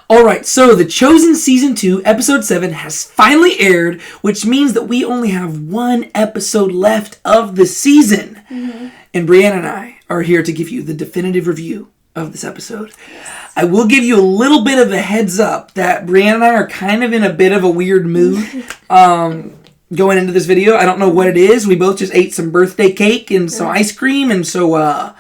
Alright, so The Chosen Season 2, Episode 7 has finally aired, which means that we only have one episode left of the season. Mm-hmm. And Brienne and I are here to give you the definitive review of this episode. Yes. I will give you a little bit of a heads up that Brienne and I are kind of in a bit of a weird mood going into this video. I don't know what it is. We both just ate some birthday cake and some ice cream, and so I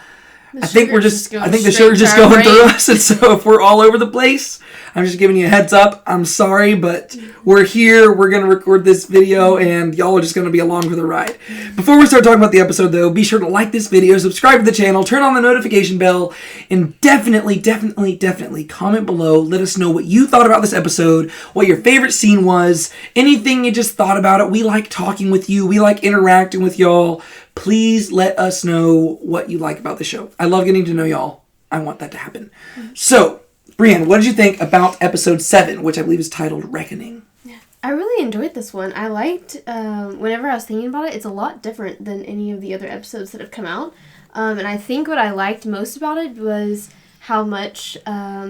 think the sugar's just going through us, and so if we're all over the place, I'm just giving you a heads up. I'm sorry, but we're here. We're going to record this video, and y'all are just going to be along for the ride. Before we start talking about the episode, though, be sure to like this video, subscribe to the channel, turn on the notification bell, and definitely comment below. Let us know what you thought about this episode, what your favorite scene was, anything you just thought about it. We like talking with you. We like interacting with y'all. Please let us know what you like about the show. I love getting to know y'all. I want that to happen. So, Brienne, what did you think about episode 7, which I believe is titled Reckoning? Yeah, I really enjoyed this one. I liked, whenever I was thinking about it, it's a lot different than any of the other episodes that have come out. And I think what I liked most about it was how much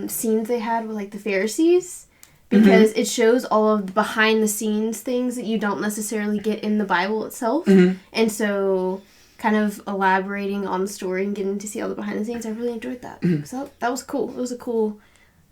scenes they had with, like, the Pharisees. Because it shows all of the behind-the-scenes things that you don't necessarily get in the Bible itself. Mm-hmm. And so, kind of elaborating on the story and getting to see all the behind-the-scenes, I really enjoyed that. Mm-hmm. So that was cool. It was a cool,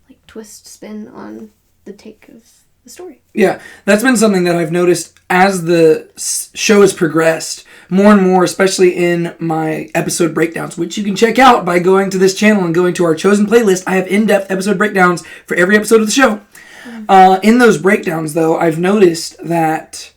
like, twist spin on the take of the story. Yeah, that's been something that I've noticed as the show has progressed more and more, especially in my episode breakdowns, which you can check out by going to this channel and going to our Chosen playlist. I have in-depth episode breakdowns for every episode of the show. In those breakdowns, though, I've noticed that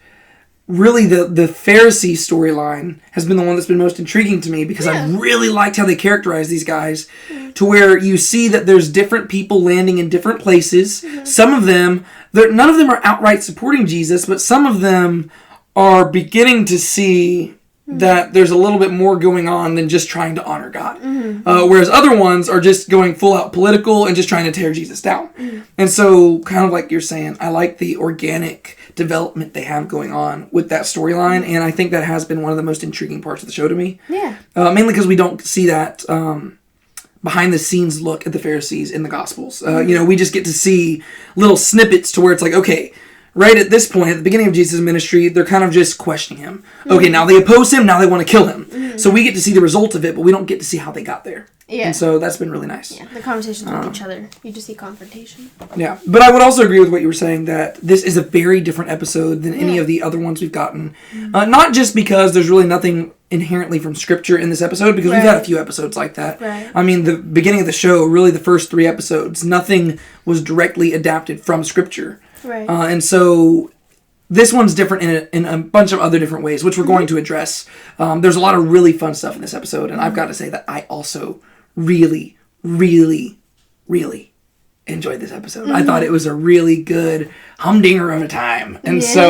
really the Pharisee storyline has been the one that's been most intriguing to me, because I've really liked how they characterize these guys to where you see that there's different people landing in different places. Mm-hmm. Some of them, none of them are outright supporting Jesus, but some of them are beginning to see that there's a little bit more going on than just trying to honor God. Mm-hmm. Whereas other ones are just going full out political and just trying to tear Jesus down. Mm-hmm. And so, kind of like you're saying, I like the organic development they have going on with that storyline, and I think that has been one of the most intriguing parts of the show to me. Yeah. Mainly because we don't see that behind the scenes look at the Pharisees in the Gospels. We just get to see little snippets to where it's like, okay, right at this point, at the beginning of Jesus' ministry, they're kind of just questioning him. Mm-hmm. Okay, now they oppose him, now they want to kill him. Mm-hmm. So we get to see the result of it, but we don't get to see how they got there. Yeah. And so that's been really nice. Yeah, the conversations with each other. You just see confrontation. Yeah, but I would also agree with what you were saying, that this is a very different episode than any of the other ones we've gotten. Mm-hmm. Not just because there's really nothing inherently from Scripture in this episode, because we've had a few episodes like that. Right. I mean, the beginning of the show, really the first 3 episodes, nothing was directly adapted from Scripture. Right. And so this one's different in a bunch of other different ways, which we're going to address. There's a lot of really fun stuff in this episode, and I've got to say that I also really enjoyed this episode. Mm-hmm. I thought it was a really good humdinger of a time. And so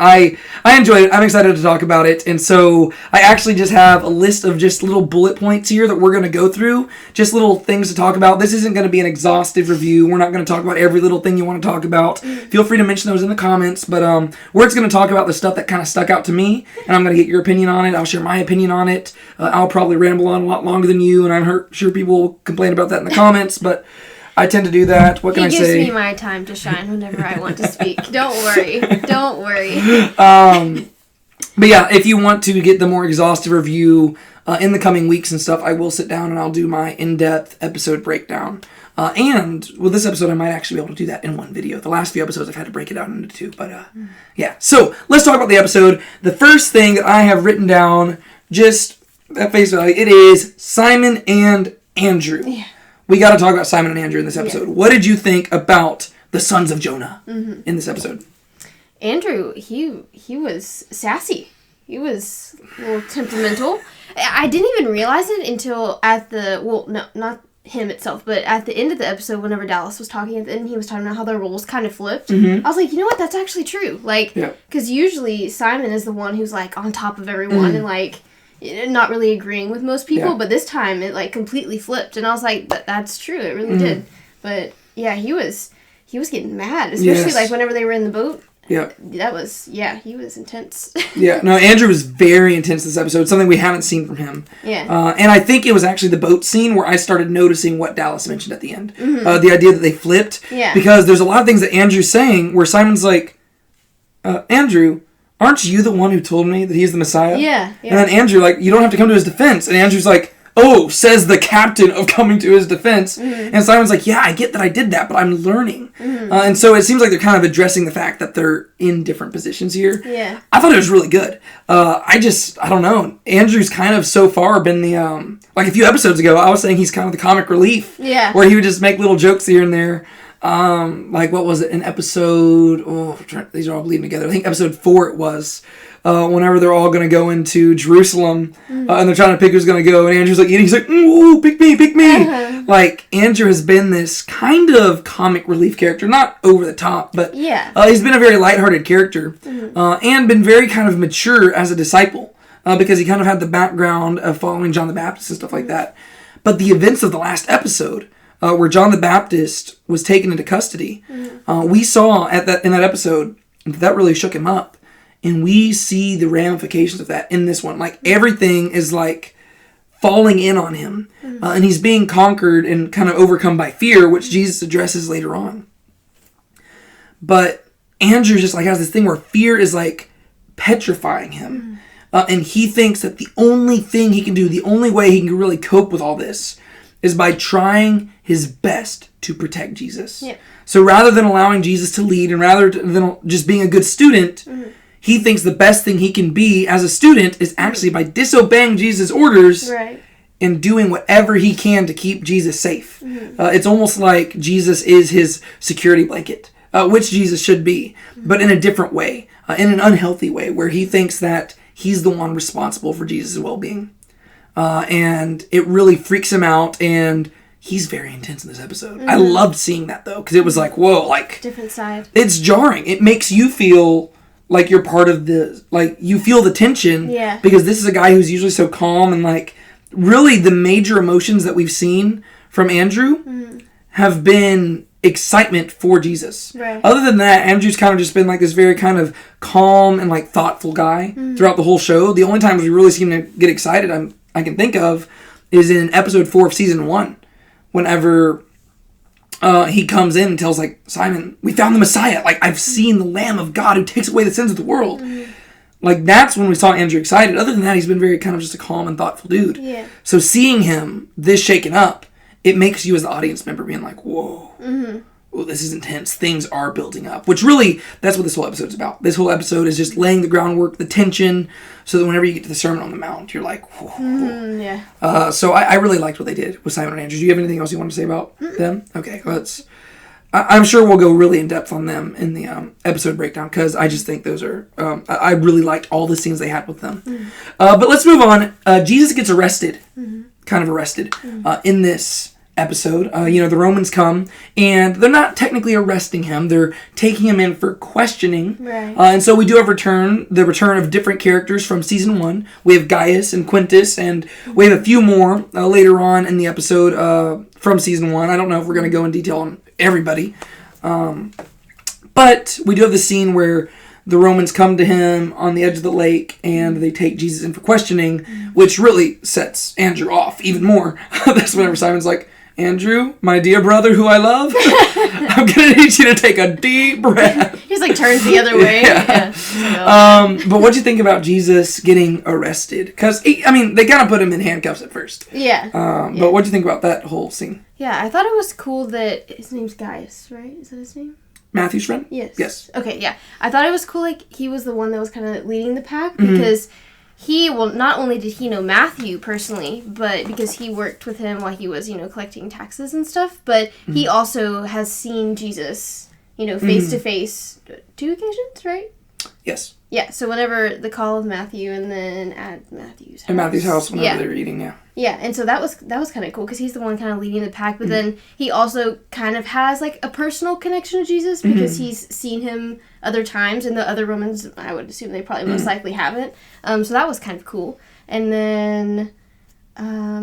I enjoyed it. I'm excited to talk about it. And so I actually just have a list of just little bullet points here that we're going to go through. Just little things to talk about. This isn't going to be an exhaustive review. We're not going to talk about every little thing you want to talk about. Mm-hmm. Feel free to mention those in the comments. But we're just going to talk about the stuff that kind of stuck out to me. And I'm going to get your opinion on it. I'll share my opinion on it. I'll probably ramble on a lot longer than you. And I'm sure people will complain about that in the comments. But I tend to do that. What can I say? He gives me my time to shine whenever I want to speak. Don't worry. Don't worry. But yeah, if you want to get the more exhaustive review in the coming weeks and stuff, I will sit down and I'll do my in-depth episode breakdown. And with this episode, I might actually be able to do that in one video. The last few episodes, I've had to break it out into 2. But yeah. So let's talk about the episode. The first thing that I have written down, just at face value, it is Simon and Andrew. Yeah. We got to talk about Simon and Andrew in this episode. Yeah. What did you think about the sons of Jonah in this episode? Andrew, he was sassy. He was a little temperamental. I didn't even realize it until at the, well, no, not him itself, but at the end of the episode, whenever Dallas was talking at the end, he was talking about how their roles kind of flipped. Mm-hmm. I was like, you know what? That's actually true. Like, because usually Simon is the one who's like on top of everyone and like not really agreeing with most people, but this time it like completely flipped, and I was like, that's true, it really did. But yeah, he was getting mad, especially like whenever they were in the boat Yeah. He was intense. Yeah, no, Andrew was very intense this episode, something we haven't seen from him. Yeah. And I think it was actually the boat scene where I started noticing what Dallas mentioned at the end. The idea that they flipped. Yeah. Because there's a lot of things that Andrew's saying where Simon's like, Andrew, aren't you the one who told me that he's the Messiah? Yeah. And then Andrew, like, you don't have to come to his defense. And Andrew's like, oh, says the captain of coming to his defense. And Simon's like, yeah, I get that I did that, but I'm learning. And so it seems like they're kind of addressing the fact that they're in different positions here. Yeah. I thought it was really good. I don't know. Andrew's kind of so far been the, like a few episodes ago, I was saying he's kind of the comic relief. Yeah. Where he would just make little jokes here and there. Like, what was it? In episode, these are all bleeding together. I think episode 4 it was. Whenever they're all going to go into Jerusalem, and they're trying to pick who's going to go, and Andrew's like eating, he's like, ooh, pick me. Like, Andrew has been this kind of comic relief character, not over the top, but he's been a very lighthearted character, and been very kind of mature as a disciple, because he kind of had the background of following John the Baptist and stuff like that. But the events of the last episode, where John the Baptist was taken into custody, we saw in that episode that really shook him up. And we see the ramifications of that in this one. Like, everything is, like, falling in on him. And he's being conquered and kind of overcome by fear, which Jesus addresses later on. But Andrew just, like, has this thing where fear is, like, petrifying him. And he thinks that the only thing he can do, the only way he can really cope with all this, is by trying his best to protect Jesus. Yeah. So rather than allowing Jesus to lead, and rather than just being a good student... He thinks the best thing he can be as a student is actually by disobeying Jesus' orders and doing whatever he can to keep Jesus safe. It's almost like Jesus is his security blanket, which Jesus should be, but in a different way, in an unhealthy way, where he thinks that he's the one responsible for Jesus' well-being. And it really freaks him out, and he's very intense in this episode. I loved seeing that, though, because it was like, whoa, like... different side. It's jarring. It makes you feel... like you're part of the, like, you feel the tension. Yeah. Because this is a guy who's usually so calm, and, like, really the major emotions that we've seen from Andrew have been excitement for Jesus. Right. Other than that, Andrew's kind of just been, like, this very kind of calm and, like, thoughtful guy throughout the whole show. The only times we really seem to get excited I can think of is in episode 4 of season 1. Whenever... he comes in and tells, like, Simon, we found the Messiah. Like, I've seen the Lamb of God who takes away the sins of the world. Like, that's when we saw Andrew excited. Other than that, he's been very kind of just a calm and thoughtful dude. Yeah. So seeing him this shaken up, it makes you as the audience member being like, whoa. Well, this is intense. Things are building up. Which really, that's what this whole episode's about. This whole episode is just laying the groundwork, the tension, so that whenever you get to the Sermon on the Mount, you're like, whoa. Yeah. So I really liked what they did with Simon and Andrew. Do you have anything else you want to say about them? Okay, I'm sure we'll go really in depth on them in the episode breakdown, because I just think those are... I really liked all the scenes they had with them. But let's move on. Jesus gets arrested, kind of arrested, in this episode. The Romans come, and they're not technically arresting him. They're taking him in for questioning. Right. And so we do have the return of different characters from season 1. We have Gaius and Quintus, and we have a few more later on in the episode from season 1. I don't know if we're going to go in detail on everybody. But we do have the scene where the Romans come to him on the edge of the lake, and they take Jesus in for questioning, which really sets Andrew off even more. That's whenever Simon's like, Andrew, my dear brother who I love, I'm going to need you to take a deep breath. He's like turns the other way. Yeah. But what'd you think about Jesus getting arrested? Because, they kind of put him in handcuffs at first. Yeah. But what'd you think about that whole scene? Yeah, I thought it was cool that his name's Gaius, right? Is that his name? Matthew's friend? Yes. Okay, yeah. I thought it was cool, like, he was the one that was kind of leading the pack, because... not only did he know Matthew personally, but because he worked with him while he was, collecting taxes and stuff, but he also has seen Jesus, face to face 2 occasions, right? Yes. Yeah, so whenever the call of Matthew and then at Matthew's house. At Matthew's house whenever they were eating, yeah. Yeah, and so that was kind of cool because he's the one kind of leading the pack, but then he also kind of has like a personal connection to Jesus because he's seen him other times, and the other Romans, I would assume they probably most likely haven't. So that was kind of cool. And then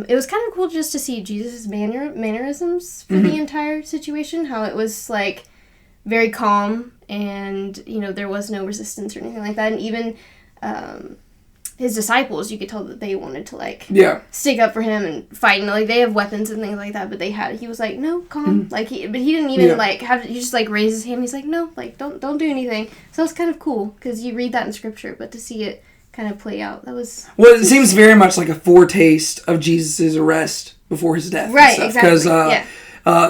it was kind of cool just to see Jesus' mannerisms for the entire situation, how it was like very calm, and, you know, there was no resistance or anything like that. And even his disciples, you could tell that they wanted to, like, stick up for him and fight. And, like, they have weapons and things like that, but he was like, no, calm. Like, but he didn't even, like, he just, like, raised his hand. He's like, no, like, don't do anything. So it's kind of cool, because you read that in Scripture, but to see it kind of play out, that was... Well, it seems very much like a foretaste of Jesus' arrest before his death. Right, exactly, Because,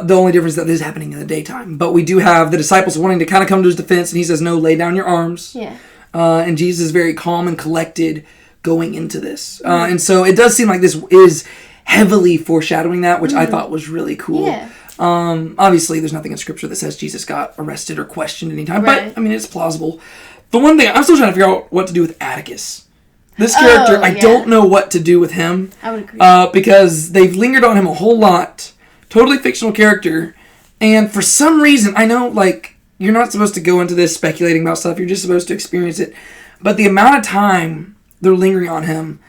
the only difference is that this is happening in the daytime. But we do have the disciples wanting to kind of come to his defense, and he says, no, lay down your arms. Yeah. And Jesus is very calm and collected going into this. And so it does seem like this is heavily foreshadowing that, which I thought was really cool. Yeah. Obviously, there's nothing in Scripture that says Jesus got arrested or questioned anytime. Right. But, I mean, it's plausible. The one thing, I'm still trying to figure out what to do with Atticus. This character, I don't know what to do with him. I would agree. Because they've lingered on him a whole lot. Totally fictional character. And for some reason, I know, like, you're not supposed to go into this speculating about stuff. You're just supposed to experience it. But the amount of time they're lingering on him,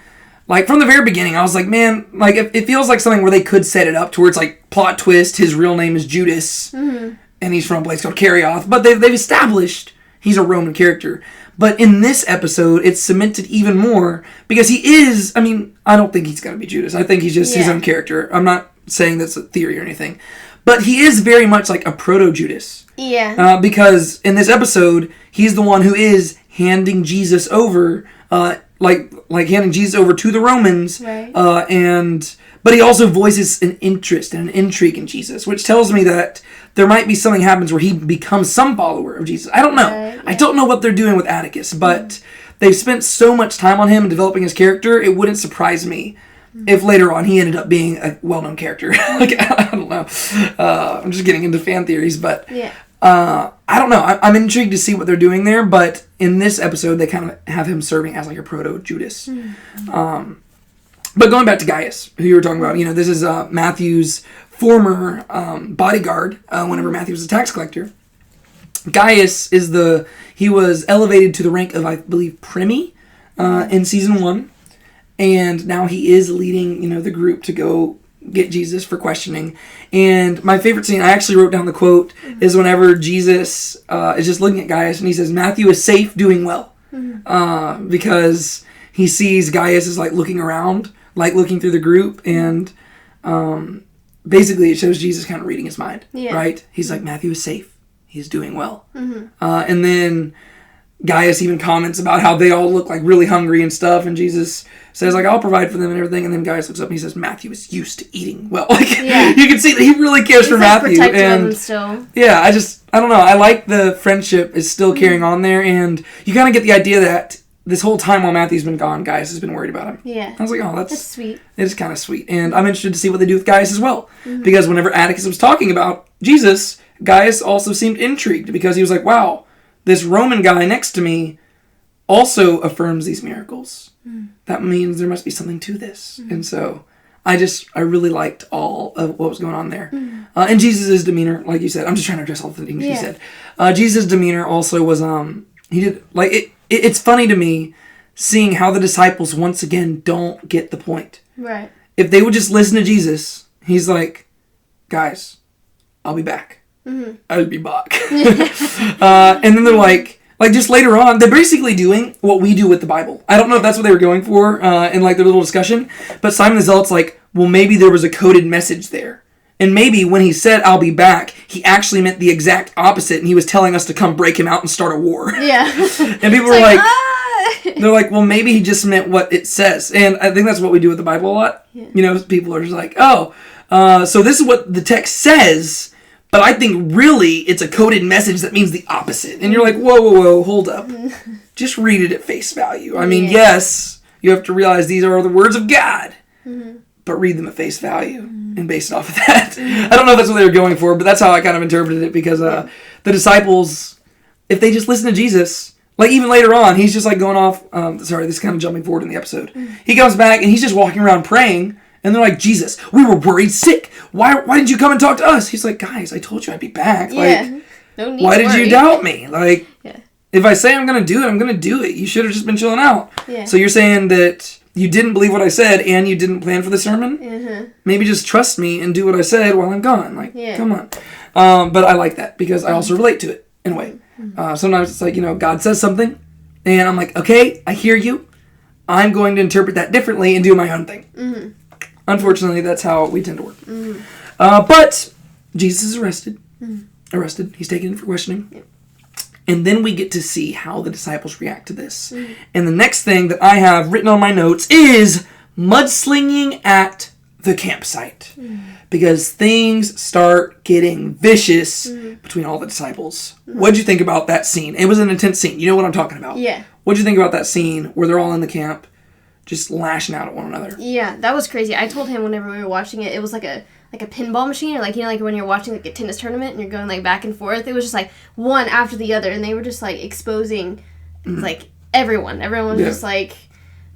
like, from the very beginning, I was like, man, like, it feels like something where they could set it up to where it's like, plot twist, his real name is Judas. And he's from a place called Carioth. But they've established he's a Roman character. But in this episode, it's cemented even more because he is, I mean, I don't think he's going to be Judas. I think he's just his own character. I'm not saying that's a theory or anything. But he is very much like a proto-Judas. Yeah. Because in this episode, he's the one who is handing Jesus over, like handing Jesus over to the Romans. Right. But he also voices an interest and an intrigue in Jesus, which tells me that there might be something happens where he becomes some follower of Jesus. I don't know. Right, yeah. I don't know what they're doing with Atticus, but they've spent so much time on him and developing his character, it wouldn't surprise me if later on he ended up being a well-known character. Like, I don't know. I'm just getting into fan theories, but I don't know. I'm intrigued to see what they're doing there, but in this episode, they kind of have him serving as like a proto-Judas. But going back to Gaius, who you were talking about, you know, this is Matthew's former bodyguard whenever Matthew was a tax collector. Gaius he was elevated to the rank of, I believe, Primi in season 1. And now he is leading, you know, the group to go get Jesus for questioning. And my favorite scene, I actually wrote down the quote, is whenever Jesus is just looking at Gaius and he says, Matthew is safe, doing well. Because he sees Gaius is like looking around, like looking through the group, and basically it shows Jesus kind of reading his mind, right? He's like, Matthew is safe. He's doing well. And then Gaius even comments about how they all look like really hungry and stuff, and Jesus says like, I'll provide for them and everything, and then Gaius looks up and he says, Matthew is used to eating well. Like, you can see that he really cares for Matthew. And still. Yeah, I don't know, I like the friendship is still carrying on there, and you kind of get the idea that this whole time while Matthew's been gone, Gaius has been worried about him. Yeah. I was like, oh, that's sweet. It is kind of sweet. And I'm interested to see what they do with Gaius as well. Because whenever Atticus was talking about Jesus, Gaius also seemed intrigued because he was like, wow, this Roman guy next to me also affirms these miracles. That means there must be something to this. And so I really liked all of what was going on there. And Jesus' demeanor, like you said, I'm just trying to address all the things you said. Jesus' demeanor also was, he did, like, it's funny to me seeing how the disciples once again don't get the point. Right. If they would just listen to Jesus, he's like, guys, I'll be back. I'll be back. And then they're like just later on, they're basically doing what we do with the Bible. I don't know if that's what they were going for in like their little discussion, but Simon the Zealot's like, well, maybe there was a coded message there. And maybe when he said, I'll be back, he actually meant the exact opposite, and he was telling us to come break him out and start a war. Yeah. And people were like, they're like, well, maybe he just meant what it says. And I think that's what we do with the Bible a lot. Yeah. You know, people are just like, oh, so this is what the text says, but I think really it's a coded message that means the opposite. And you're like, whoa, hold up. Just read it at face value. I mean, yes, you have to realize these are the words of God, but read them at face value and base it off of that. I don't know if that's what they were going for, but that's how I kind of interpreted it, because the disciples, if they just listen to Jesus, like even later on, he's just like going off, sorry, this is kind of jumping forward in the episode. He comes back and he's just walking around praying, and they're like, Jesus, we were worried sick. Why did you come and talk to us? He's like, guys, I told you I'd be back. Like, no need why did worry. you doubt me? Like, if I say I'm going to do it, I'm going to do it. You should have just been chilling out. So you're saying that you didn't believe what I said and you didn't plan for the sermon? Maybe just trust me and do what I said while I'm gone. Like, come on. But I like that because I also relate to it in a way. Sometimes it's like, God says something and I'm like, okay, I hear you. I'm going to interpret that differently and do my own thing. Unfortunately, that's how we tend to work. But Jesus is arrested. He's taken in for questioning. Yep. And then we get to see how the disciples react to this. And the next thing that I have written on my notes is mudslinging at the campsite. Because things start getting vicious between all the disciples. What'd you think about that scene? It was an intense scene. You know what I'm talking about. Yeah. What'd you think about that scene where they're all in the camp just lashing out at one another? Yeah, that was crazy. I told him whenever we were watching it, it was like a pinball machine, or like when you're watching like a tennis tournament and you're going like back and forth. It was just like one after the other, and they were just like exposing like everyone. Everyone was just like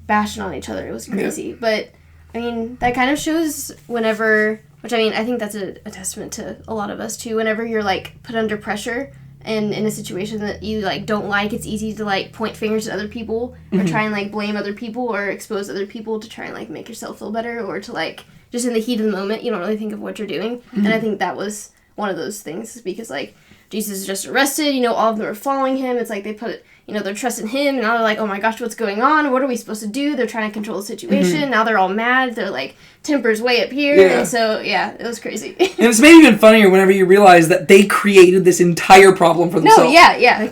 bashing on each other. It was crazy. But I mean, that kind of shows whenever, which I mean, I think that's a testament to a lot of us too. Whenever you're like put under pressure and in a situation that you like don't like, it's easy to like point fingers at other people or try and like blame other people or expose other people to try and like make yourself feel better, or to like just in the heat of the moment you don't really think of what you're doing. And I think that was one of those things, because like Jesus is just arrested, all of them are following him. It's like they put their trust in him, and now they're like, oh my gosh, what's going on? What are we supposed to do? They're trying to control the situation. Now they're all mad. They're like, temper's way up here. And so it was crazy. And it's maybe even funnier whenever you realize that they created this entire problem for themselves.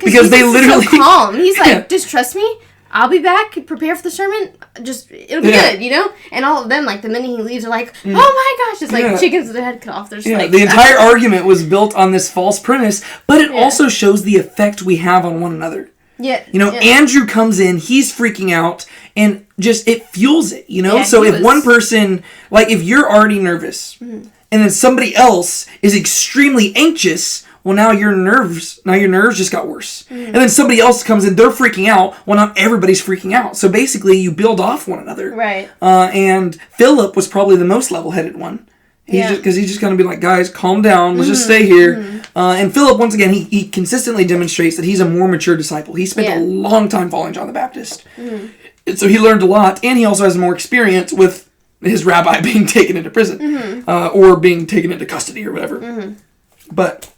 Because they literally so calm. He's like, just trust me. I'll be back. Prepare for the sermon. It'll be good, And all of them, like, the minute he leaves, are like, oh my gosh, it's like chickens with their head cut off. They're just like... The entire argument was built on this false premise, but it also shows the effect we have on one another. Andrew comes in, he's freaking out, and just, it fuels it, So if one person, like, if you're already nervous, and then somebody else is extremely anxious... Well, now your nerves just got worse. And then somebody else comes in, they're freaking out. Well, not everybody's freaking out. So basically, you build off one another. Right. And Philip was probably the most level-headed one. Because he's just going to be like, guys, calm down. Let's just stay here. And Philip, once again, he consistently demonstrates that he's a more mature disciple. He spent a long time following John the Baptist. And so he learned a lot. And he also has more experience with his rabbi being taken into prison. Or being taken into custody or whatever. But...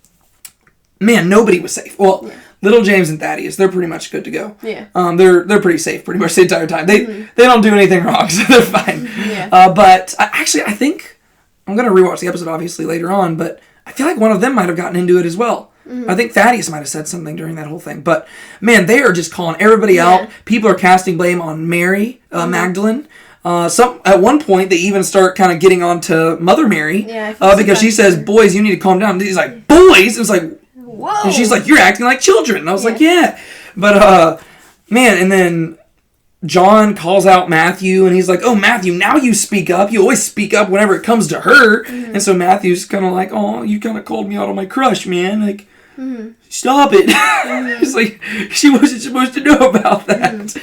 man, nobody was safe. Well, little James and Thaddeus, they're pretty much good to go. They're pretty safe pretty much the entire time. They don't do anything wrong, so they're fine. But I think I'm going to rewatch the episode obviously later on, but I feel like one of them might have gotten into it as well. I think Thaddeus might have said something during that whole thing. But man, they are just calling everybody out. People are casting blame on Mary Magdalene. At one point, they even start kind of getting on to Mother Mary because she says, boys, you need to calm down. And he's like, boys? It's like... whoa. And she's like, you're acting like children. And I was like, yeah. But, man, and then John calls out Matthew, and he's like, oh, Matthew, now you speak up. You always speak up whenever it comes to her. And so Matthew's kind of like, oh, you kind of called me out on my crush, man. Like, stop it. It's like, she wasn't supposed to know about that.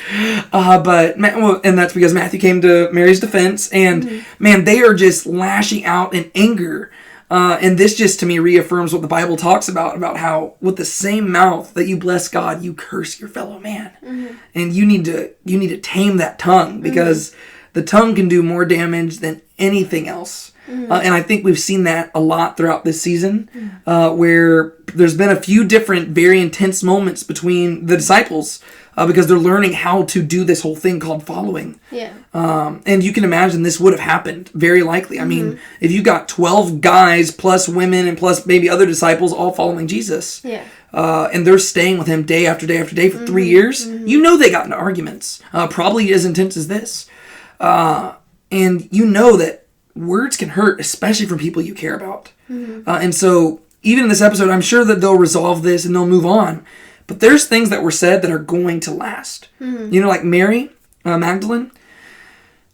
And that's because Matthew came to Mary's defense, and, man, they are just lashing out in anger. And this just to me reaffirms what the Bible talks about how with the same mouth that you bless God, you curse your fellow man. And you need to tame that tongue, because the tongue can do more damage than anything else. And I think we've seen that a lot throughout this season, where there's been a few different very intense moments between the disciples, because they're learning how to do this whole thing called following. And you can imagine this would have happened very likely. I mean, if you got 12 guys plus women and plus maybe other disciples all following Jesus, and they're staying with him day after day after day for 3 years, you know they got into arguments, probably as intense as this. And you know that words can hurt, especially from people you care about. And so even in this episode, I'm sure that they'll resolve this and they'll move on. But there's things that were said that are going to last. Like Mary Magdalene,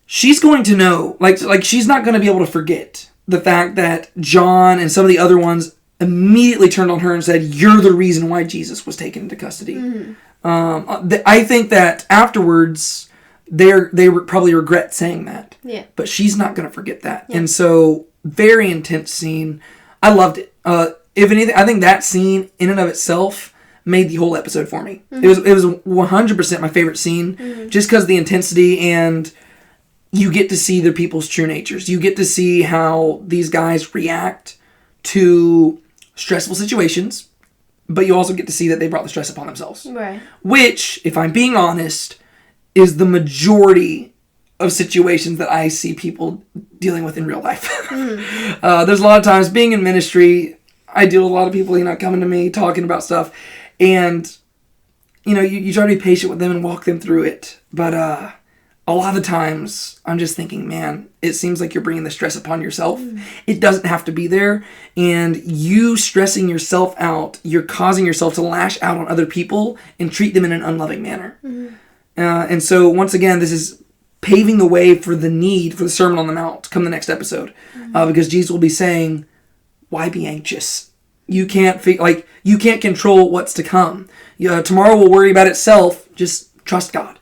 she's going to know, like she's not going to be able to forget the fact that John and some of the other ones immediately turned on her and said, you're the reason why Jesus was taken into custody. I think that afterwards, they probably regret saying that. But she's not going to forget that. And so, very intense scene. I loved it. If anything, I think that scene in and of itself made the whole episode for me. It was 100% my favorite scene, just because of the intensity, and you get to see the people's true natures. You get to see how these guys react to stressful situations, but you also get to see that they brought the stress upon themselves. Right. Which, if I'm being honest, is the majority of situations that I see people dealing with in real life. There's a lot of times being in ministry, I deal with a lot of people, coming to me, talking about stuff, and, you try to be patient with them and walk them through it. But a lot of the times, I'm just thinking, man, it seems like you're bringing the stress upon yourself. It doesn't have to be there. And you stressing yourself out, you're causing yourself to lash out on other people and treat them in an unloving manner. And so, once again, this is paving the way for the need for the Sermon on the Mount come the next episode. Because Jesus will be saying, why be anxious? You can't you can't control what's to come. Tomorrow will worry about itself. Just trust God.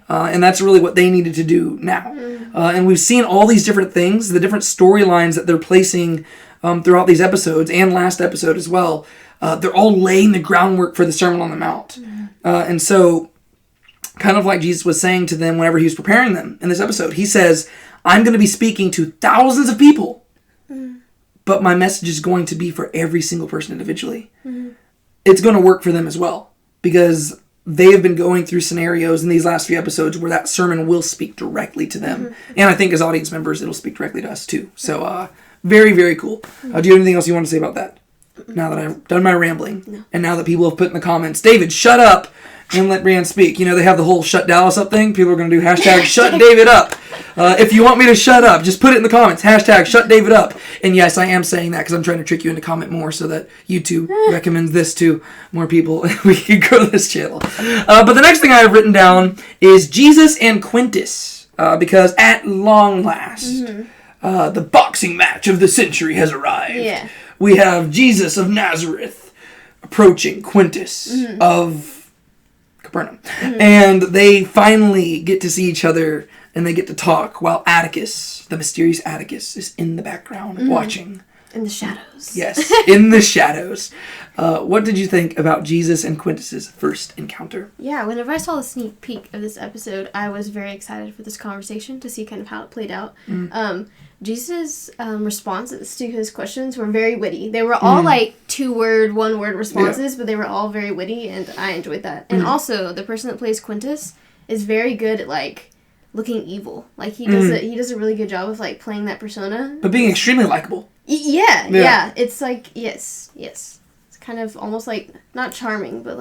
And that's really what they needed to do now. And we've seen all these different things, the different storylines that they're placing throughout these episodes and last episode as well. They're all laying the groundwork for the Sermon on the Mount. And so, kind of like Jesus was saying to them whenever he was preparing them in this episode, he says, I'm going to be speaking to thousands of people, but my message is going to be for every single person individually. It's going to work for them as well, because they have been going through scenarios in these last few episodes where that sermon will speak directly to them. And I think as audience members, it'll speak directly to us too. So, very, very cool. Do you have anything else you want to say about that? Now that I've done my rambling, No. and now that people have put in the comments, David, shut up, and let Brienne speak. They have the whole shut Dallas up thing. People are going to do hashtag shut David up. If you want me to shut up, just put it in the comments. Hashtag shut David up. And yes, I am saying that because I'm trying to trick you into comment more so that YouTube recommends this to more people and we can grow this channel. But the next thing I have written down is Jesus and Quintus. Because at long last, the boxing match of the century has arrived. Yeah. We have Jesus of Nazareth approaching Quintus of Capernaum. And they finally get to see each other and they get to talk while Atticus, the mysterious Atticus, is in the background watching. In the shadows. Yes, in the shadows. What did you think about Jesus and Quintus's first encounter? Yeah, whenever I saw the sneak peek of this episode, I was very excited for this conversation to see kind of how it played out. Jesus' responses to his questions were very witty. They were all like 2-word, 1-word responses, but they were all very witty, and I enjoyed that. And also, the person that plays Quintus is very good at looking evil. He does a really good job of playing that persona. But being extremely likable. Yeah. It's yes. It's kind of almost not charming, but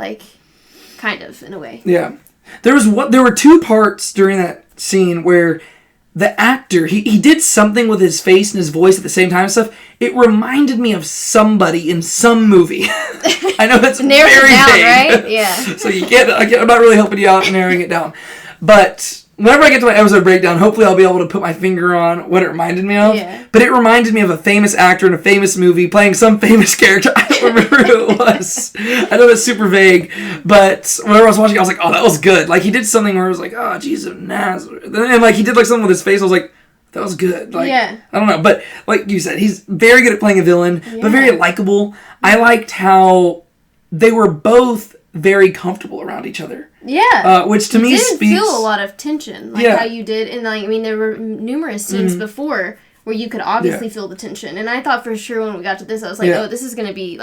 kind of in a way. Yeah. There were 2 parts during that scene where the actor, he did something with his face and his voice at the same time and stuff. It reminded me of somebody in some movie. I know that's Narrow very it down, vague. right? Yeah. So I'm not really helping you out narrowing it down. But whenever I get to my episode breakdown, hopefully I'll be able to put my finger on what it reminded me of. Yeah. But it reminded me of a famous actor in a famous movie playing some famous character. I don't remember who it was. I know that's super vague. But whenever I was watching, I was like, oh, that was good. He did something where it was like, oh, Jesus of Nazareth. And he did something with his face. I was like, that was good. I don't know. But like you said, he's very good at playing a villain, but very likable. I liked how they were both very comfortable around each other. Yeah. Which to me didn't speaks... feel a lot of tension, how you did. And, there were numerous scenes before where you could obviously feel the tension. And I thought for sure when we got to this, I was like, oh, this is going to be,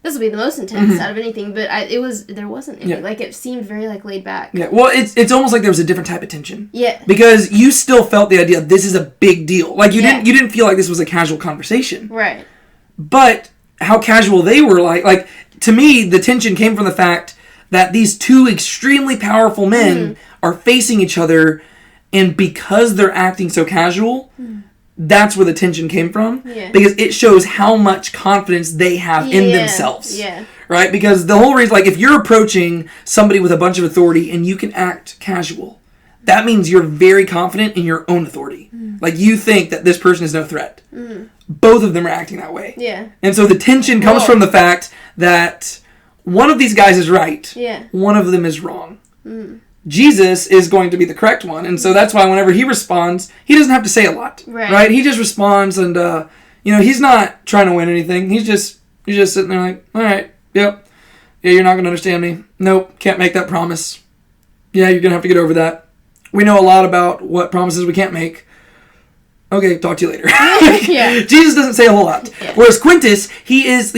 this will be the most intense out of anything. But there wasn't any. It seemed very, laid back. Yeah, well, it's almost like there was a different type of tension. Yeah. Because you still felt the idea, this is a big deal. You didn't feel like this was a casual conversation. Right. But how casual they were, to me, the tension came from the fact that these 2 extremely powerful men are facing each other, and because they're acting so casual, that's where the tension came from. Yeah. Because it shows how much confidence they have in themselves. Yeah. Right? Because the whole reason, if you're approaching somebody with a bunch of authority and you can act casual, that means you're very confident in your own authority. You think that this person is no threat. Both of them are acting that way. Yeah. And so the tension comes from the fact that one of these guys is right. Yeah. One of them is wrong. Jesus is going to be the correct one. And so that's why whenever he responds, he doesn't have to say a lot. Right? He just responds and, he's not trying to win anything. He's just sitting there all right, yep. Yeah, you're not going to understand me. Nope, can't make that promise. Yeah, you're going to have to get over that. We know a lot about what promises we can't make. okay, talk to you later. Yeah. Jesus doesn't say a whole lot. Yeah. Whereas Quintus, he is,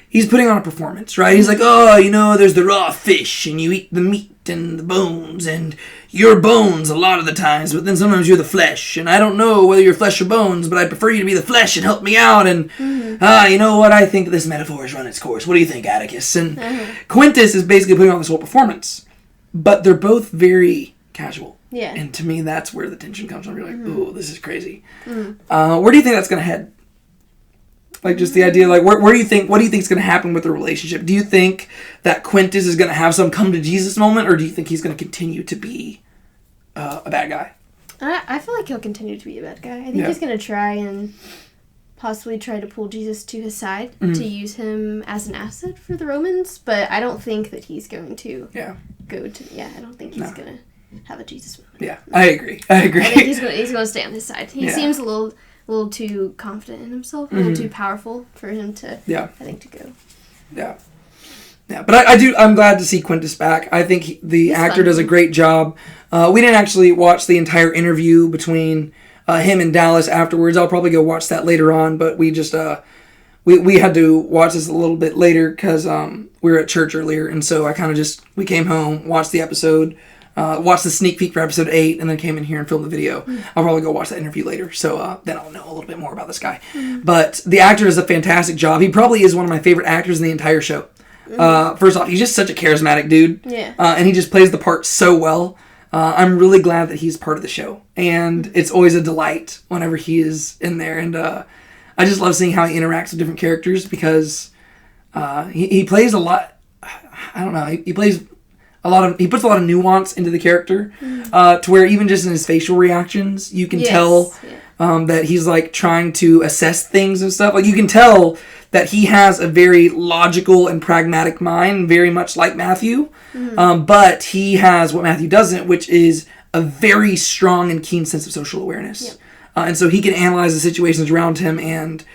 he's putting on a performance, right? He's like, oh, there's the raw fish, and you eat the meat and the bones, and you're bones a lot of the times, but then sometimes you're the flesh, and I don't know whether you're flesh or bones, but I prefer you to be the flesh and help me out, and you know what? I think this metaphor has run its course. What do you think, Atticus? And Quintus is basically putting on this whole performance, but they're both very casual. Yeah. And to me, that's where the tension comes from. You're like, ooh, this is crazy. Where do you think that's going to head? Like, just the idea, like, what do you think is going to happen with the relationship? Do you think that Quintus is going to have some come to Jesus moment, or do you think he's going to continue to be a bad guy? I feel like he'll continue to be a bad guy. I think he's going to try and possibly try to pull Jesus to his side to use him as an asset for the Romans, but I don't think that he's going to go to... Yeah, I don't think he's going to have a Jesus moment. Yeah, I agree. I think he's going to stay on his side. He seems a little too confident in himself, a little too powerful for him to, I think, to go. Yeah. Yeah, but I'm glad to see Quintus back. I think the actor does a great job. We didn't actually watch the entire interview between him and Dallas afterwards. I'll probably go watch that later on, but we just, we had to watch this a little bit later because we were at church earlier, and so I kind of we came home, watched the episode, watched the sneak peek for episode 8, and then came in here and filmed the video. I'll probably go watch that interview later, so then I'll know a little bit more about this guy. But the actor does a fantastic job. He probably is one of my favorite actors in the entire show. First off, he's just such a charismatic dude. Yeah. And he just plays the part so well. I'm really glad that he's part of the show. And it's always a delight whenever he is in there. And I just love seeing how he interacts with different characters because he plays a lot. I don't know. He plays he puts a lot of nuance into the character to where even just in his facial reactions, you can tell that he's like trying to assess things and stuff. Like you can tell that he has a very logical and pragmatic mind, very much like Matthew. But he has what Matthew doesn't, which is a very strong and keen sense of social awareness. Yep. And so he can analyze the situations around him, and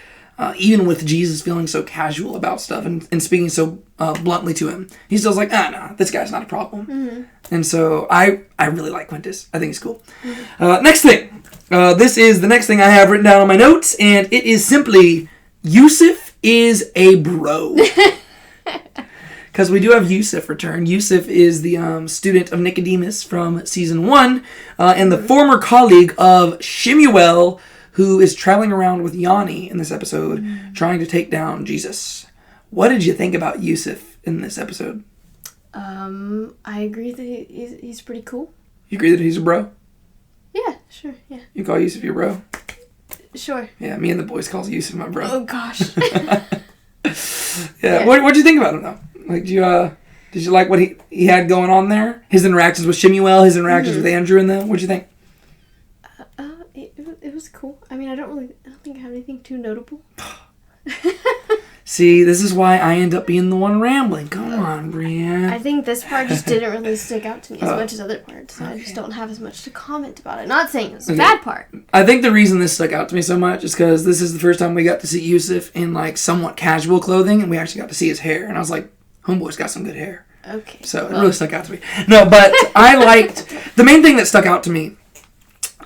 even with Jesus feeling so casual about stuff and speaking so bluntly to him, he's still like, no, this guy's not a problem. And so I really like Quintus. I think he's cool. Next thing. This is the next thing I have written down on my notes, and it is simply Yussif is a bro. Because we do have Yussif return. Yussif is the student of Nicodemus from season 1 and the former colleague of Shemuel, who is traveling around with Yanni in this episode trying to take down Jesus. What did you think about Yussif in this episode? I agree that he's pretty cool. You agree that he's a bro? Yeah, sure, yeah. You call Yussif your bro? Sure. Yeah, me and the boys calls Yussif my bro. Oh, gosh. Yeah. What'd you think about him, though? Like, did you like what he had going on there? His interactions with Shemuel, his interactions with Andrew and them? What'd you think? It was cool. I mean, I don't think I have anything too notable. See, this is why I end up being the one rambling. Come on, Brienne. I think this part just didn't really stick out to me as much as other parts. Okay. I just don't have as much to comment about it. Not saying it's a bad part. I think the reason this stuck out to me so much is because this is the first time we got to see Yussif in like somewhat casual clothing, and we actually got to see his hair. And I was like, homeboy's got some good hair. Okay. So it really stuck out to me. No, but I liked... The main thing that stuck out to me,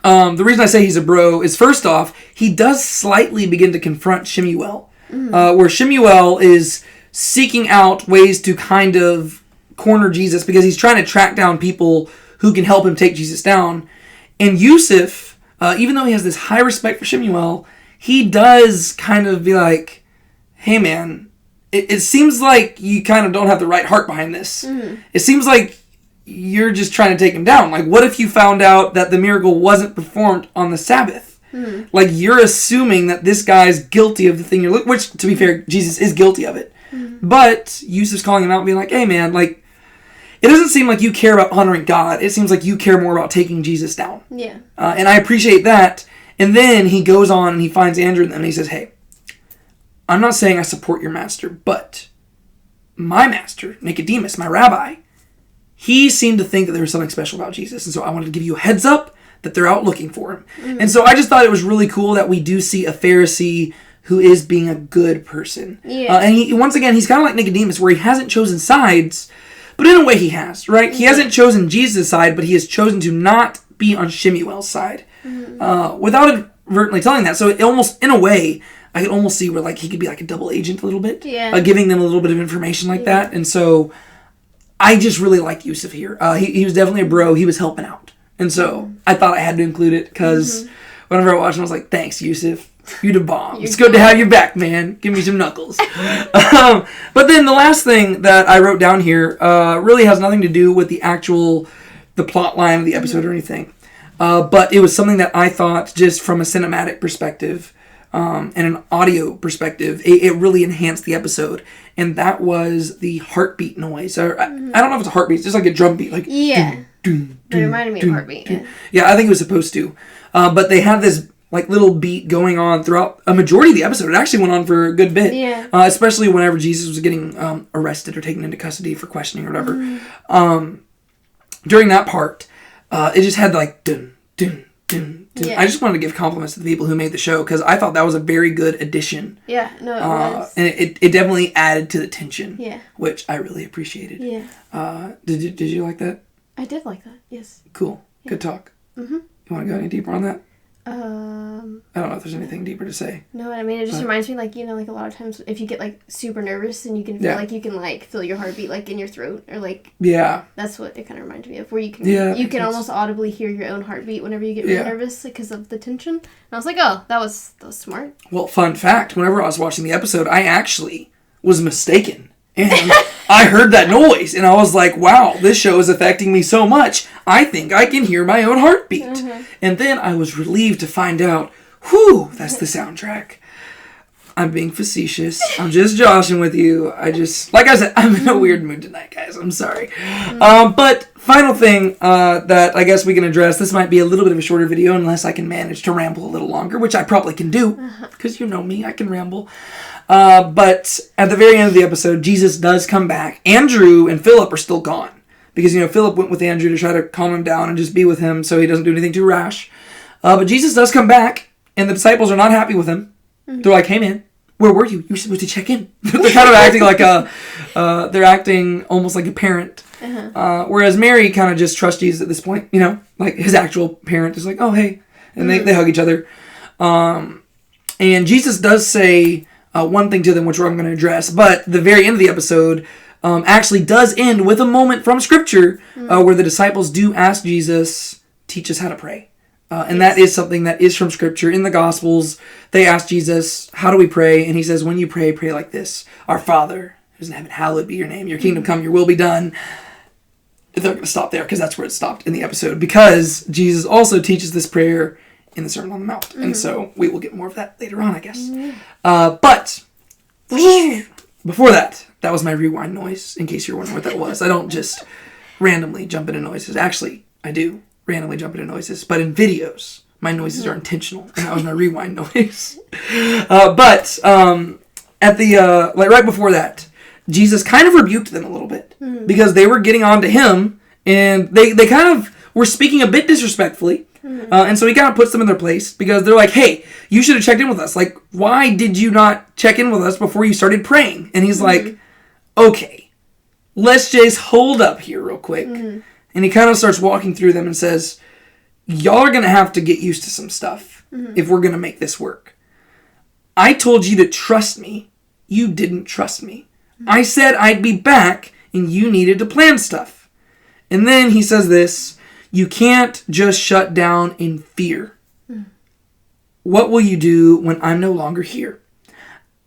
the reason I say he's a bro is, first off, he does slightly begin to confront Shemuel. Where Shemuel is seeking out ways to kind of corner Jesus because he's trying to track down people who can help him take Jesus down. And Yussif, even though he has this high respect for Shemuel, he does kind of be like, hey man, it seems like you kind of don't have the right heart behind this. It seems like you're just trying to take him down. Like, what if you found out that the miracle wasn't performed on the Sabbath? Like, you're assuming that this guy's guilty of the thing you're looking... Which, to be fair, Jesus is guilty of it. But Yussif's calling him out and being like, hey, man, like, it doesn't seem like you care about honoring God. It seems like you care more about taking Jesus down. Yeah. And I appreciate that. And then he goes on and he finds Andrew and he says, hey, I'm not saying I support your master, but my master, Nicodemus, my rabbi, he seemed to think that there was something special about Jesus. And so I wanted to give you a heads up that they're out looking for him. And so I just thought it was really cool that we do see a Pharisee who is being a good person. Yeah. And once again, he's kind of like Nicodemus, where he hasn't chosen sides, but in a way he has, right? He hasn't chosen Jesus' side, but he has chosen to not be on Shemuel's side. without inadvertently telling that. So it almost, in a way, I could almost see where like he could be like a double agent a little bit, giving them a little bit of information like that. And so I just really like Yussif here. He was definitely a bro. He was helping out. And so I thought I had to include it because whenever I watched him, I was like, thanks, Yussif. You the bomb. It's good to have you back, man. Give me some knuckles. But then the last thing that I wrote down here really has nothing to do with the plot line of the episode or anything. But it was something that I thought, just from a cinematic perspective and an audio perspective, it really enhanced the episode. And that was the heartbeat noise. I don't know if it's a heartbeat. It's just like a drum beat. Like, it reminded me of heartbeat. Yeah, I think it was supposed to. But they had this like little beat going on throughout a majority of the episode. It actually went on for a good bit. Yeah. Especially whenever Jesus was getting arrested or taken into custody for questioning or whatever. During that part, it just had like dun, dun, dun, dun. I just wanted to give compliments to the people who made the show because I thought that was a very good addition. Yeah, no, it was. And it definitely added to the tension. Yeah. Which I really appreciated. Yeah. Did you like that? I did like that, yes. Cool. Yeah. Good talk. You want to go any deeper on that? I don't know if there's anything deeper to say. No, I mean, it just reminds me, like, like a lot of times if you get, like, super nervous and you can feel like you can, like, feel your heartbeat, like, in your throat or, like... Yeah. That's what it kind of reminds me of, where you can almost audibly hear your own heartbeat whenever you get really nervous because of the tension. And I was like, oh, that was smart. Well, fun fact, whenever I was watching the episode, I actually was mistaken. And I heard that noise, and I was like, wow, this show is affecting me so much. I think I can hear my own heartbeat. And then I was relieved to find out, whew, that's the soundtrack. I'm being facetious. I'm just joshing with you. Like I said, I'm in a weird mood tonight, guys. I'm sorry. But final thing that I guess we can address, this might be a little bit of a shorter video unless I can manage to ramble a little longer, which I probably can do, because you know me, I can ramble. But at the very end of the episode, Jesus does come back. Andrew and Philip are still gone. Because, Philip went with Andrew to try to calm him down and just be with him so he doesn't do anything too rash. But Jesus does come back, and the disciples are not happy with him. They're like, hey man, where were you? You were supposed to check in. They're kind of acting like they're acting almost like a parent. Whereas Mary kind of just trusts Jesus at this point, like his actual parent is like, oh hey. And they hug each other. And Jesus does say one thing to them, which I'm going to address. But the very end of the episode actually does end with a moment from Scripture where the disciples do ask Jesus, teach us how to pray. And that is something that is from Scripture. In the Gospels, they ask Jesus, how do we pray? And he says, when you pray, pray like this. Our Father, who's in heaven, hallowed be your name. Your kingdom come, your will be done. They're going to stop there because that's where it stopped in the episode. Because Jesus also teaches this prayer in the Sermon on the Mount. And so we will get more of that later on, I guess. But before that was my rewind noise, in case you're wondering what that was. I don't just randomly jump into noises. Actually, I do randomly jump into noises. But in videos, my noises are intentional. And that was my rewind noise. But at the, right before that, Jesus kind of rebuked them a little bit. Because they were getting on to him. And they kind of were speaking a bit disrespectfully. And so he kind of puts them in their place because they're like, hey, you should have checked in with us. Like, why did you not check in with us before you started praying? And he's like, okay, let's just hold up here real quick. And he kind of starts walking through them and says, y'all are going to have to get used to some stuff if we're going to make this work. I told you to trust me. You didn't trust me. I said I'd be back and you needed to plan stuff. And then he says this, you can't just shut down in fear. What will you do when I'm no longer here?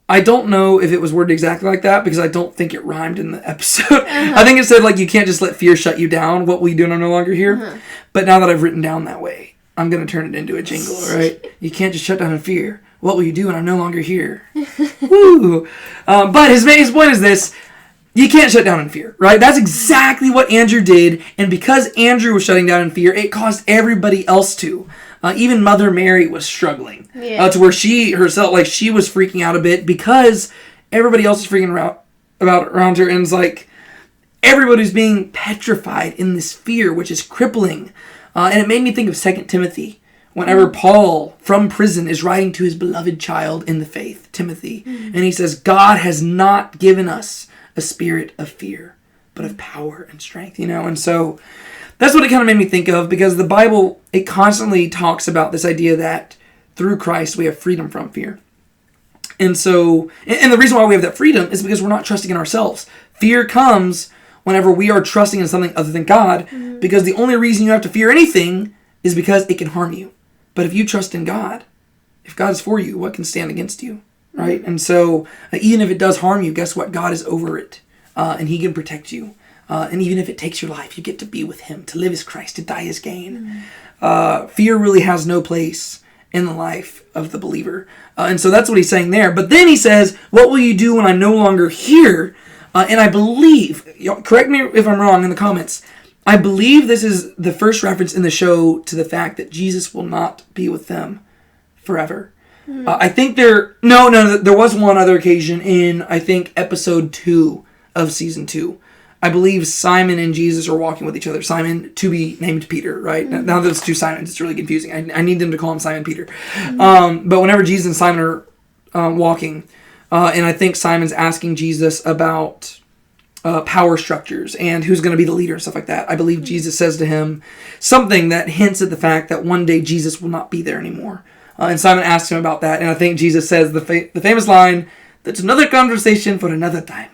I don't know if it was worded exactly like that because I don't think it rhymed in the episode. I think it said, like, you can't just let fear shut you down. What will you do when I'm no longer here? But now that I've written down that way, I'm going to turn it into a jingle, all right? You can't just shut down in fear. What will you do when I'm no longer here? Woo! But his point is this. You can't shut down in fear, right? That's exactly what Andrew did. And because Andrew was shutting down in fear, it caused everybody else to. Even Mother Mary was struggling to where she herself, like, she was freaking out a bit because everybody else is freaking around her. And it's like everybody's being petrified in this fear, which is crippling. And it made me think of 2 Timothy. Whenever Paul, from prison, is writing to his beloved child in the faith, Timothy. And he says, God has not given us a spirit of fear, but of power and strength, And so that's what it kind of made me think of, because the Bible, it constantly talks about this idea that through Christ we have freedom from fear. And so, and the reason why we have that freedom is because we're not trusting in ourselves. Fear comes whenever we are trusting in something other than God, because the only reason you have to fear anything is because it can harm you. But if you trust in God, if God is for you, what can stand against you, right? And so, even if it does harm you, guess what? God is over it, and He can protect you. And even if it takes your life, you get to be with Him. To live is Christ, to die is gain. Fear really has no place in the life of the believer. And so that's what he's saying there. But then he says, what will you do when I'm no longer here? And I believe, correct me if I'm wrong in the comments, I believe this is the first reference in the show to the fact that Jesus will not be with them forever. I think there was one other occasion in, I think, episode 2 of season 2. I believe Simon and Jesus are walking with each other. Simon, to be named Peter, right? Now there's two Simons, it's really confusing. I need them to call him Simon Peter. But whenever Jesus and Simon are walking, and I think Simon's asking Jesus about power structures and who's going to be the leader and stuff like that, I believe Jesus says to him something that hints at the fact that one day Jesus will not be there anymore. And Simon asks him about that, and I think Jesus says the famous line, "That's another conversation for another time."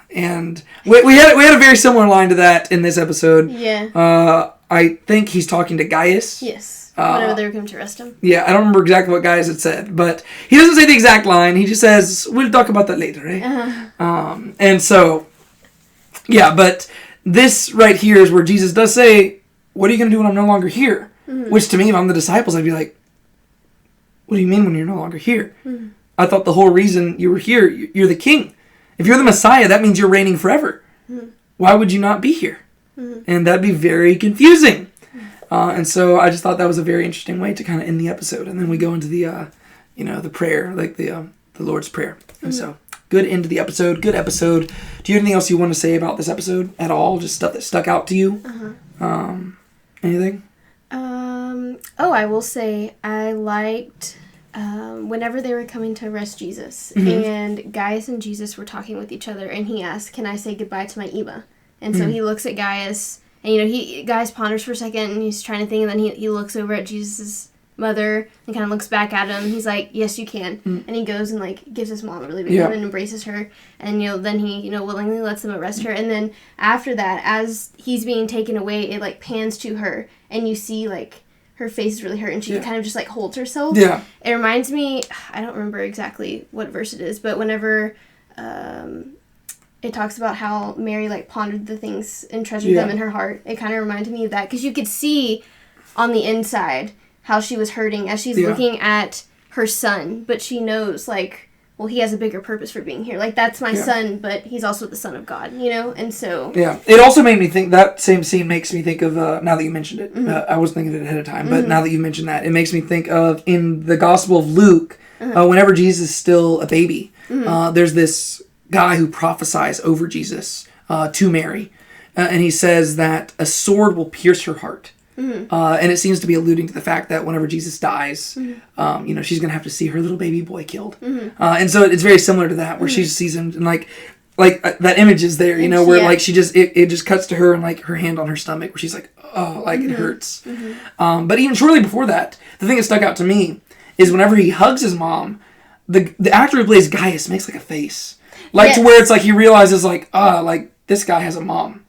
And we had a very similar line to that in this episode. Yeah. I think he's talking to Gaius. Yes. Whenever they were coming to arrest him. Yeah, I don't remember exactly what Gaius had said, but he doesn't say the exact line. He just says, "We'll talk about that later," right? And so, yeah, but this right here is where Jesus does say, "What are you going to do when I'm no longer here?" Which to me, if I'm the disciples, I'd be like, "What do you mean when you're no longer here? I thought the whole reason you were here, you're the king. If you're the Messiah, that means you're reigning forever. Why would you not be here?" And that'd be very confusing. And so I just thought that was a very interesting way to kind of end the episode. And then we go into the, the prayer, like the Lord's Prayer. And so, good end to the episode. Good episode. Do you have anything else you want to say about this episode at all? Just stuff that stuck out to you? Anything? I will say I liked... whenever they were coming to arrest Jesus, and Gaius and Jesus were talking with each other, and he asked, "Can I say goodbye to my Eva?" And so he looks at Gaius, and Gaius ponders for a second, and he's trying to think, and then he looks over at Jesus' mother and kind of looks back at him. He's like, "Yes, you can." And he goes and gives his mom a really big hug and embraces her, and then he willingly lets them arrest her. And then after that, as he's being taken away, it pans to her, and you see her face is really hurt, and she kind of just holds herself. Yeah. It reminds me, I don't remember exactly what verse it is, but whenever it talks about how Mary pondered the things and treasured them in her heart, it kind of reminded me of that, because you could see on the inside how she was hurting as she's looking at her son, but she knows well, he has a bigger purpose for being here. That's my son, but he's also the son of God, And so... Yeah. It also made me think, that same scene makes me think of, now that you mentioned it, I was thinking of it ahead of time, but now that you mentioned that, it makes me think of, in the Gospel of Luke, whenever Jesus is still a baby, there's this guy who prophesies over Jesus to Mary, and he says that a sword will pierce her heart. And it seems to be alluding to the fact that whenever Jesus dies, she's going to have to see her little baby boy killed. And so it's very similar to that, where she sees him, and that image is there, where she just, it just cuts to her and her hand on her stomach, where she's like, oh, it hurts. But even shortly before that, the thing that stuck out to me is whenever he hugs his mom, the actor who plays Gaius makes a face. To where it's he realizes this guy has a mom.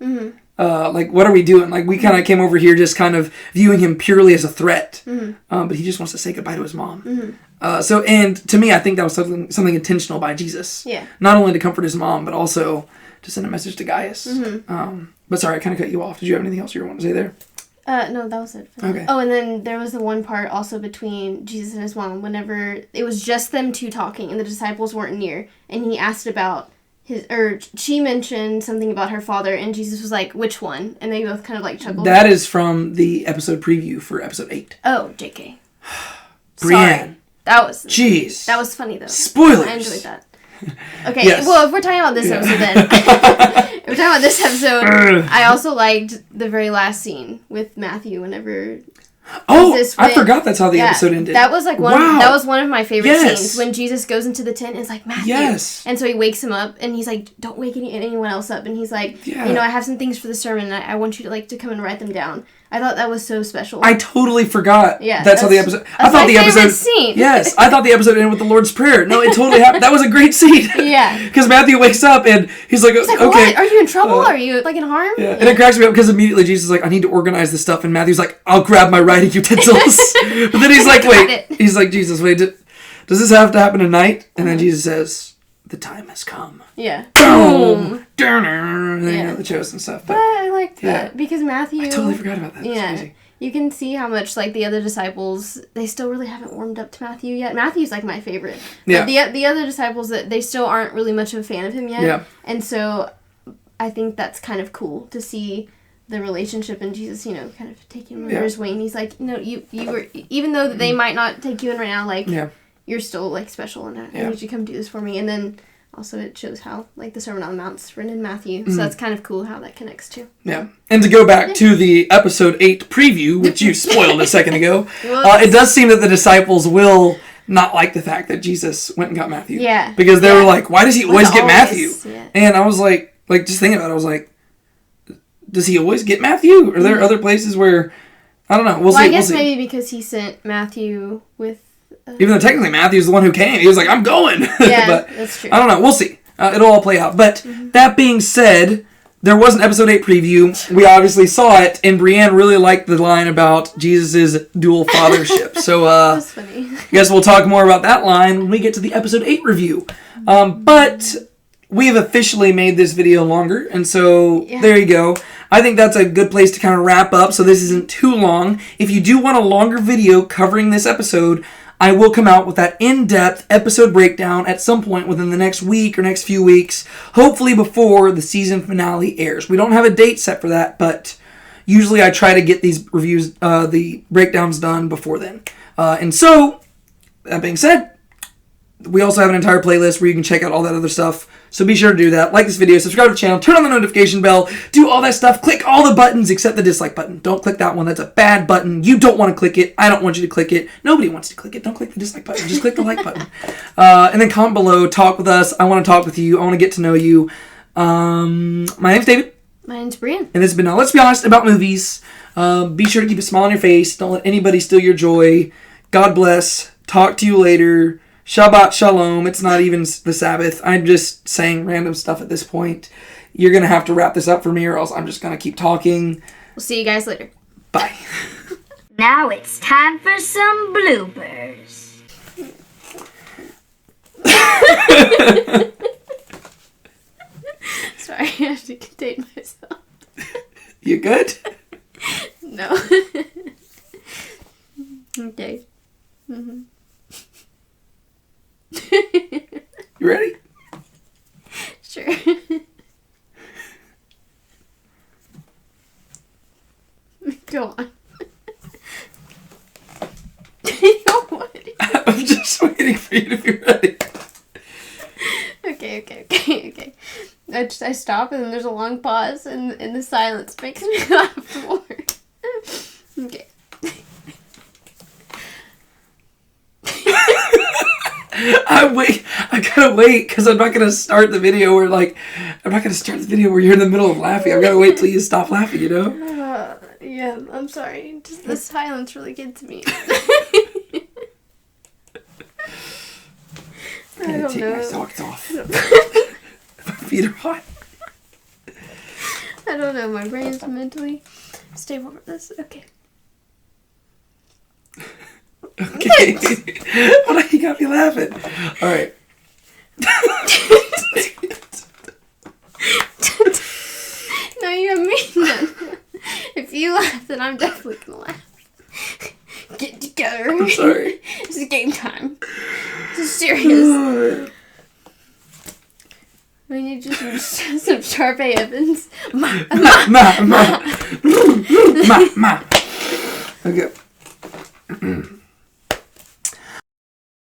What are we doing? We kind of came over here just kind of viewing him purely as a threat. But he just wants to say goodbye to his mom. And to me, I think that was something intentional by Jesus. Yeah. Not only to comfort his mom, but also to send a message to Gaius. But sorry, I kind of cut you off. Did you have anything else you wanted to say there? No, that was it. Okay. Oh, and then there was the one part also between Jesus and his mom, whenever it was just them two talking and the disciples weren't near, and he asked about she mentioned something about her father, and Jesus was like, "Which one?" And they both kind of chuckled. That is from the episode preview for episode 8. Oh, JK. Brienne. Jeez. That was funny, though. Spoilers. I enjoyed that. Okay, well, if we're talking about this episode, then. If we're talking about this episode, I also liked the very last scene with Matthew, whenever Oh, Jesus I forgot that's how the episode ended. That was like that was one of my favorite scenes when Jesus goes into the tent and is like, Matthew. Yes. And so he wakes him up and he's like, don't wake anyone else up. And he's like, I have some things for the sermon and I want you to come and write them down. I thought that was so special. I totally forgot. Yeah, that's how the episode. I thought the episode. Scene. Yes, I thought the episode ended with the Lord's Prayer. No, it totally happened. That was a great scene. Yeah. Because Matthew wakes up and he's like, okay, what? Are you in trouble? Are you in harm? Yeah. And it cracks me up because immediately Jesus is like, I need to organize this stuff, and Matthew's like, I'll grab my writing utensils. But then he's like, Jesus, wait, does this have to happen tonight? And then Jesus says, the time has come. Yeah. Boom. And then the chosen stuff. But I liked that because Matthew. I totally forgot about that. That's crazy. You can see how much the other disciples, they still really haven't warmed up to Matthew yet. Matthew's my favorite. Yeah. But the other disciples, that they still aren't really much of a fan of him yet. Yeah. And so I think that's kind of cool to see the relationship and Jesus, kind of take him under his wing. He's like, no, you were, even though they might not take you in right now, you're still special and I need you to come do this for me. And then also it shows how the Sermon on the Mount's written in Matthew. So that's kind of cool how that connects too. Yeah. And to go back to the episode 8 preview, which you spoiled a second ago, it does seem that the disciples will not like the fact that Jesus went and got Matthew. Yeah. Because they were like, why does he always get Matthew? Yeah. And I was like just thinking about it, I was like, does he always get Matthew? Are there other places where, I don't know, we'll see. I guess maybe because he sent Matthew with... Even though technically Matthew's the one who came. He was like, I'm going. Yeah, but that's true. I don't know. We'll see. It'll all play out. But that being said, there was an episode 8 preview. We obviously saw it, and Brienne really liked the line about Jesus' dual fathership. So that's funny. I guess we'll talk more about that line when we get to the episode 8 review. But we have officially made this video longer, and so there you go. I think that's a good place to kind of wrap up, so this isn't too long. If you do want a longer video covering this episode, I will come out with that in-depth episode breakdown at some point within the next week or next few weeks, hopefully before the season finale airs. We don't have a date set for that, but usually I try to get these reviews, the breakdowns done before then. And so, that being said, we also have an entire playlist where you can check out all that other stuff. So be sure to do that. Like this video, subscribe to the channel, turn on the notification bell, do all that stuff. Click all the buttons except the dislike button. Don't click that one. That's a bad button. You don't want to click it. I don't want you to click it. Nobody wants to click it. Don't click the dislike button. Just click the like button. And then comment below. Talk with us. I want to talk with you. I want to get to know you. My name's David. My name's Brienne. And this has been Let's Be Honest About Movies. Be sure to keep a smile on your face. Don't let anybody steal your joy. God bless. Talk to you later. Shabbat Shalom. It's not even the Sabbath. I'm just saying random stuff at this point. You're going to have to wrap this up for me or else I'm just going to keep talking. We'll see you guys later. Bye. Now it's time for some bloopers. Sorry, I have to contain myself. You good? No. Okay. Mm-hmm. You ready? Sure. Go on. I'm just waiting for you to be ready. Okay. I stop and then there's a long pause and the silence makes me laugh more. Okay. I gotta wait because I'm not gonna start the video where you're in the middle of laughing. I've gotta wait till you stop laughing, you know? Yeah, I'm sorry. Just the silence really gets me. I'm gonna take my socks off. My feet are hot. I don't know. My brain's mentally stable for this. Okay. Okay. What you got me laughing? All right. No, you have me then. If you laugh, then I'm definitely gonna laugh. Get together. I'm sorry. It's game time. This is serious. We need some Sharpay Evans. Ma. Okay.